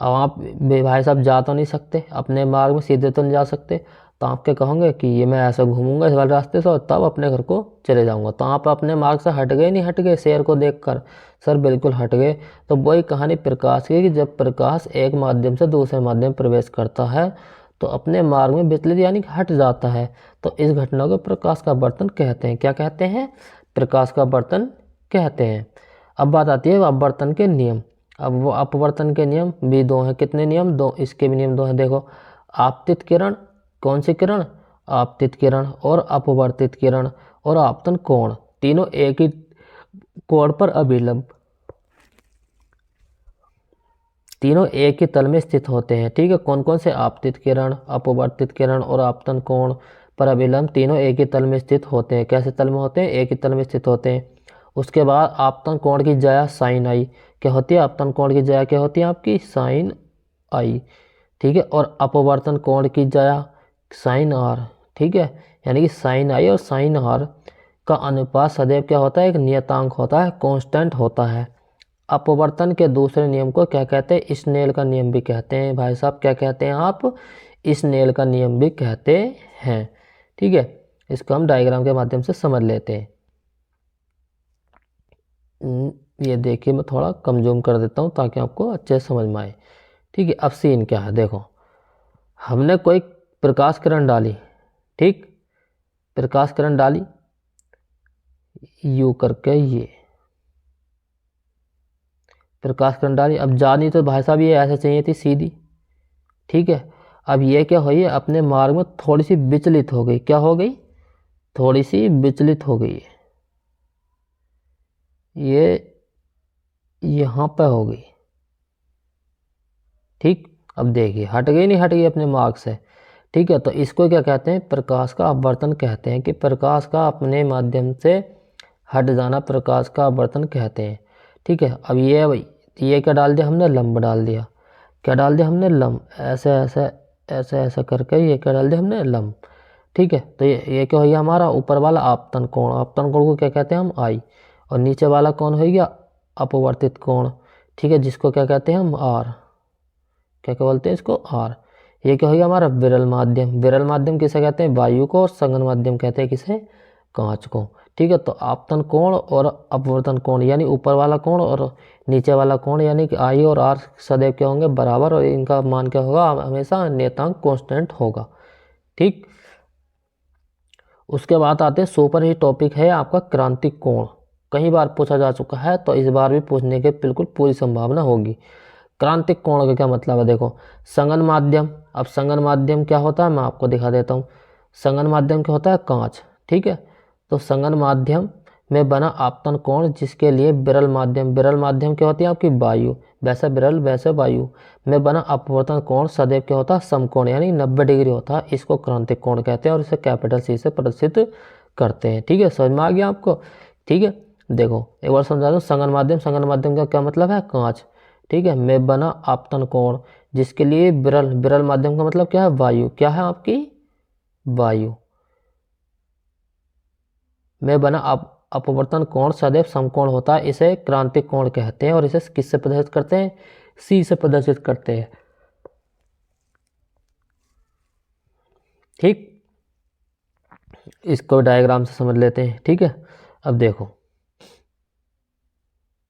अब आप भाई साहब जा तो नहीं सकते, अपने मार्ग में सीधे तो नहीं जा सकते, तो आप क्या कहोगे कि ये मैं ऐसा घूमूंगा इस वाले रास्ते से और तब अपने घर को चले जाऊंगा। तो आप अपने मार्ग से हट गए, नहीं हट गए शेर को देखकर? सर बिल्कुल हट गए। तो वही कहानी प्रकाश की कि जब प्रकाश एक माध्यम से दूसरे माध्यम में प्रवेश करता है तो अपने मार्ग में विचलित यानी कि हट जाता है। तो इस घटना को प्रकाश का अपवर्तन कहते हैं। क्या कहते हैं? प्रकाश का अपवर्तन कहते हैं। अब बात आती है अपवर्तन के नियम। अब वो अपवर्तन के नियम भी दो हैं। कितने नियम? दो। इसके भी नियम दो हैं। देखो, आपतित किरण, कौन सी किरण? आपतित किरण, और अपवर्तित किरण, और आपतन कोण, तीनों एक ही कोण पर अभिलंब, तीनों एक ही तल में स्थित होते हैं। ठीक है, कौन कौन से? आपतित किरण, अपवर्तित किरण और आपतन कोण पर अभिलंब, तीनों एक ही तल में स्थित होते हैं। कैसे तल में होते हैं? एक ही तल में स्थित होते हैं। उसके बाद आपतन कोण की ज्या साइन आई। क्या होती है? आपतन कोण की ज्या क्या होती है आपकी? साइन आई। ठीक है, और अपवर्तन कोण की ज्या साइन आर। ठीक है, यानी कि साइन आई और साइन आर का अनुपात सदैव क्या होता है? एक नियतांक होता है, कांस्टेंट होता है। अपवर्तन के दूसरे नियम को क्या कहते हैं? स्नेल का नियम भी कहते हैं। भाई साहब क्या कहते हैं आप? स्नेल का नियम भी कहते हैं। ठीक है, इसको हम डायग्राम के माध्यम से समझ लेते हैं। ये देखिए, मैं थोड़ा कम जूम कर देता हूँ ताकि आपको अच्छे से समझ में आए। ठीक है, अब सीन क्या है? देखो, हमने कोई प्रकाश किरण डाली। ठीक, प्रकाश किरण डाली यू करके, ये प्रकाश किरण डाली। अब जानी तो भाई साहब ये ऐसे चाहिए थी सीधी। ठीक है, अब ये क्या हुई? अपने मार्ग में थोड़ी सी विचलित हो गई। क्या हो गई? थोड़ी सी विचलित हो गई। ये यहाँ पे हो गई। ठीक, अब देखिए हट गई, नहीं हट गई अपने मार्ग से? ठीक है, तो इसको क्या कहते हैं? प्रकाश का अपवर्तन कहते हैं, कि प्रकाश का अपने माध्यम से हट जाना प्रकाश का अपवर्तन कहते हैं। ठीक है, अब ये क्या डाल दिया हमने? लंब डाल दिया। क्या डाल दिया हमने? लंब। ऐसे ऐसे ऐसे ऐसे करके ये क्या डाल दिया हमने? लंब। ठीक है, तो ये क्या हो गया हमारा? ऊपर वाला आपतन कोण। आपतन कोण को क्या कहते हैं हम? आई। और नीचे वाला कौन हो गया? अपवर्तित कोण। ठीक है, जिसको क्या कहते हैं हम? आर। क्या क्या बोलते हैं इसको? आर। ये क्या हो गया हमारा? विरल माध्यम। विरल माध्यम किसे कहते हैं? वायु को। और संगन माध्यम कहते हैं किसे? कांच को। ठीक है, तो आपतन कोण और अपवर्तन कोण यानी ऊपर वाला कोण और नीचे वाला कोण यानी कि आई और आर सदैव क्या होंगे? बराबर, और इनका मान क्या होगा? हमेशा नियतांक कांस्टेंट होगा। ठीक, उसके बाद आते हैं सुपर ही टॉपिक है आपका क्रांतिक कोण। कई बार पूछा जा चुका है, तो इस बार भी पूछने की बिल्कुल पूरी संभावना होगी। क्रांतिक कोण का क्या मतलब है? देखो, संगन माध्यम। अब संगन माध्यम क्या होता है? मैं आपको दिखा देता हूँ। संगन माध्यम क्या होता है? कांच। ठीक है, तो संगन माध्यम में बना आपतन कोण जिसके लिए विरल माध्यम क्या होती है आपकी? वायु। वैसे विरल वैसे वायु में बना अपवर्तन कोण सदैव क्या होता है? समकोण यानी 90 डिग्री होता है। इसको क्रांतिक कोण कहते हैं और इसे कैपिटल सी से प्रदर्शित करते हैं। ठीक है, समझ में आ गया आपको? ठीक है, देखो एक बार समझा दूँ। संगन माध्यम का क्या मतलब है? कांच। ठीक है, में बना आपतन कोण जिसके लिए विरल माध्यम का मतलब क्या है? वायु। क्या है आपकी? वायु। में बना अपवर्तन कोण सदैव समकोण होता है, इसे क्रांतिक कोण कहते हैं। और इसे किससे प्रदर्शित करते हैं? सी से प्रदर्शित करते हैं। ठीक, इसको डायग्राम से समझ लेते हैं। ठीक है, अब देखो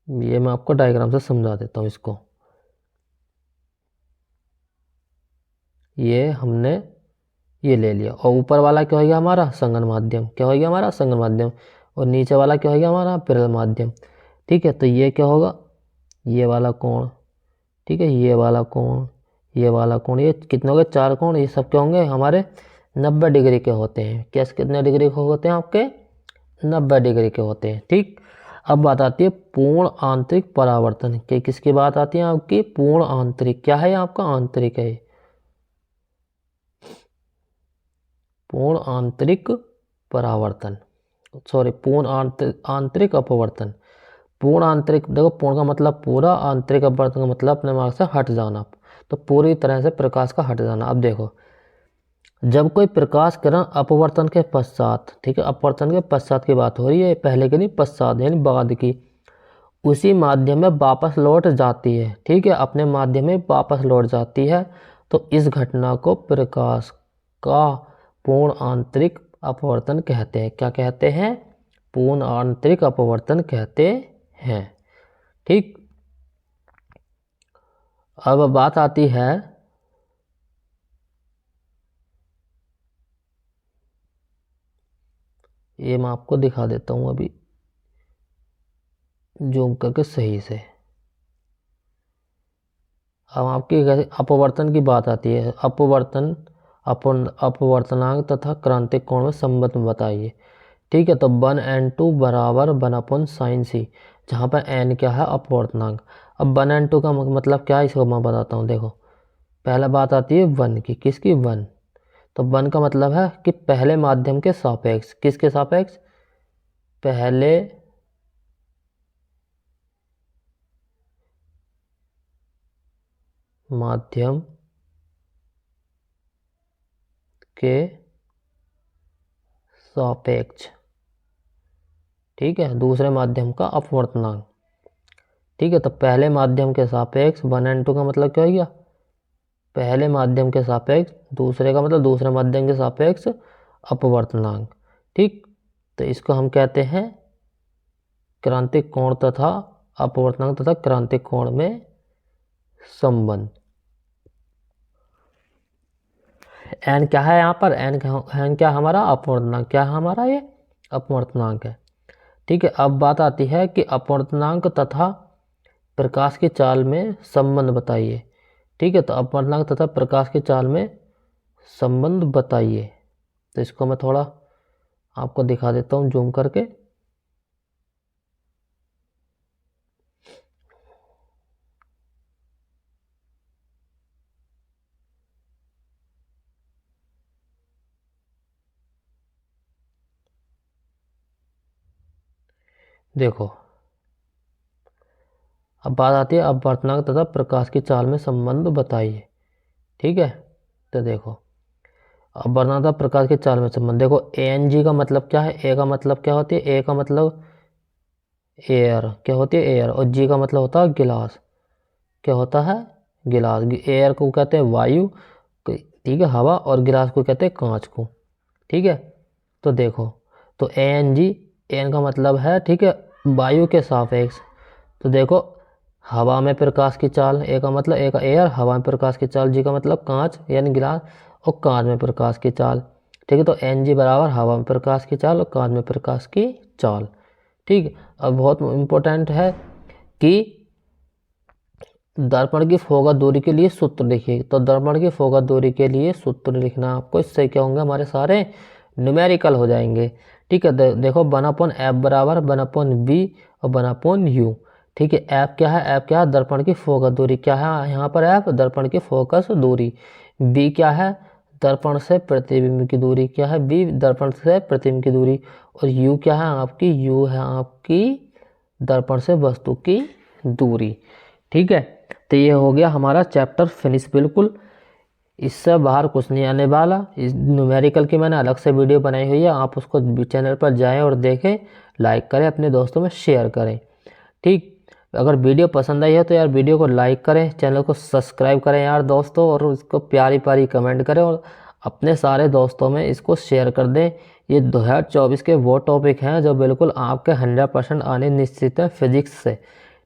ये मैं आपको डायग्राम से समझा देता हूँ इसको। ये हमने ये ले लिया, और ऊपर वाला क्या हो गया हमारा? संगन माध्यम। क्या हो गया हमारा? संगन माध्यम। और नीचे वाला क्या हो गया हमारा? विरल माध्यम। ठीक है, तो ये क्या होगा? ये वाला कोण, ठीक है, ये वाला कोण, ये वाला कोण, ये कितने हो गए? 4 कोण। ये सब क्या होंगे? हमारे 90 डिग्री के होते हैं। कैसे कितने डिग्री के होते हैं आपके? 90 डिग्री के होते हैं। ठीक, अब बात आती है पूर्ण आंतरिक परावर्तन के। किसकी बात आती है आपकी? पूर्ण आंतरिक। क्या है आपका? आंतरिक है। पूर्ण आंतरिक परावर्तन, सॉरी, पूर्ण आंतरिक अपवर्तन। पूर्ण आंतरिक, देखो पूर्ण का मतलब पूरा, आंतरिक अपवर्तन का मतलब अपने मार्ग से हट जाना, तो पूरी तरह से प्रकाश का हट जाना। अब देखो, जब कोई प्रकाश किरण अपवर्तन के पश्चात, ठीक है, अपवर्तन के पश्चात की बात हो रही है, पहले की नहीं, पश्चात यानी बाद की, उसी माध्यम में वापस लौट जाती है, ठीक है, अपने माध्यम में वापस लौट जाती है, तो इस घटना को प्रकाश का पूर्ण आंतरिक अपवर्तन कहते हैं। क्या कहते हैं? पूर्ण आंतरिक अपवर्तन कहते हैं। ठीक, अब बात आती है ये मैं आपको दिखा देता हूं अभी जूम करके सही से। अब आपकी अपवर्तन की बात आती है। अपवर्तन, अपवर्तनांक तथा क्रांतिक कोण में संबंध बताइए। ठीक है, तो 1n2 बराबर 1/sin c, जहाँ पर n क्या है? अपवर्तनांक। अब 1n2 का मतलब क्या है, इसको मैं बताता हूँ। देखो, पहला बात आती है 1 की। किसकी? 1। तो 1 का मतलब है कि पहले माध्यम के सापेक्ष। किसके सापेक्ष? पहले माध्यम के सापेक्ष। ठीक है, दूसरे माध्यम का अपवर्तनांक। ठीक है, तो पहले माध्यम के सापेक्ष 1n2 का मतलब क्या हो गया? पहले माध्यम के सापेक्ष, दूसरे का मतलब दूसरे माध्यम के सापेक्ष अपवर्तनांक। ठीक, तो इसको हम कहते हैं क्रांतिक कोण तथा अपवर्तनांक तथा क्रांतिक कोण में संबंध। एन क्या है यहाँ पर? एन क्या हमारा? अपवर्तनांक। क्या है हमारा? ये अपवर्तनांक है। ठीक है, अब बात आती है कि अपवर्तनांक तथा प्रकाश की चाल में संबंध बताइए। ठीक है, तो अपवर्तनांक तथा प्रकाश की चाल में संबंध बताइए। तो इसको मैं थोड़ा आपको दिखा देता हूँ जूम करके। देखो, अब बात आती है अपवर्तनांक तथा प्रकाश की चाल में संबंध बताइए। ठीक है, तो देखो, अपवर्तनांक तथा प्रकाश की चाल में संबंध। देखो, एन जी का मतलब क्या है? ए का मतलब क्या होती है? ए का मतलब एयर, क्या होती है? एयर। और जी का मतलब होता है गिलास। क्या होता है? गिलास। एयर को कहते हैं वायु, ठीक है, हवा, और गिलास को कहते हैं कांच को। ठीक है, तो देखो, तो एन जी, एन का मतलब है, ठीक है, वायु के सापेक्ष। तो देखो, हवा में प्रकाश की चाल, ए का मतलब, ए का एयर, हवा में प्रकाश की चाल, जी का मतलब कांच यानी गिलास, और कांच में प्रकाश की चाल। ठीक है, तो एन जी बराबर हवा में प्रकाश की चाल और कांच में प्रकाश की चाल। ठीक, अब बहुत इम्पोर्टेंट है कि दर्पण की फोकस दूरी के लिए सूत्र लिखिए। तो दर्पण की फोकस दूरी के लिए सूत्र लिखना आपको, इससे क्या होंगे? हमारे सारे न्यूमेरिकल हो जाएंगे। ठीक है, देखो, 1/f बराबर 1/b और 1/u। ठीक है, एफ क्या है? एफ क्या है? दर्पण की फोकस दूरी। क्या है यहाँ पर? एफ दर्पण की फोकस दूरी। बी क्या है? दर्पण से प्रतिबिंब की दूरी। क्या है? बी दर्पण से प्रतिबिंब की दूरी। और यू क्या है आपकी? यू है आपकी दर्पण से वस्तु की दूरी। ठीक है, तो ये हो गया हमारा चैप्टर फिनिश बिल्कुल। इससे बाहर कुछ नहीं आने वाला। इस न्यूमेरिकल की मैंने अलग से वीडियो बनाई हुई है, आप उसको चैनल पर जाएं और देखें, लाइक करें, अपने दोस्तों में शेयर करें। ठीक, अगर वीडियो पसंद आई है तो यार वीडियो को लाइक करें, चैनल को सब्सक्राइब करें यार दोस्तों, और उसको प्यारी प्यारी कमेंट करें और अपने सारे दोस्तों में इसको शेयर कर दें। ये 2024 के वो टॉपिक हैं जो बिल्कुल आपके 100% आने निश्चित है फिजिक्स से।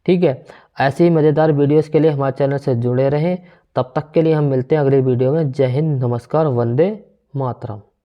ठीक है, ऐसी ही मज़ेदार वीडियोस के लिए हमारे चैनल से जुड़े रहें। तब तक के लिए हम मिलते हैं अगली वीडियो में। जय हिंद, नमस्कार, वंदे मातरम।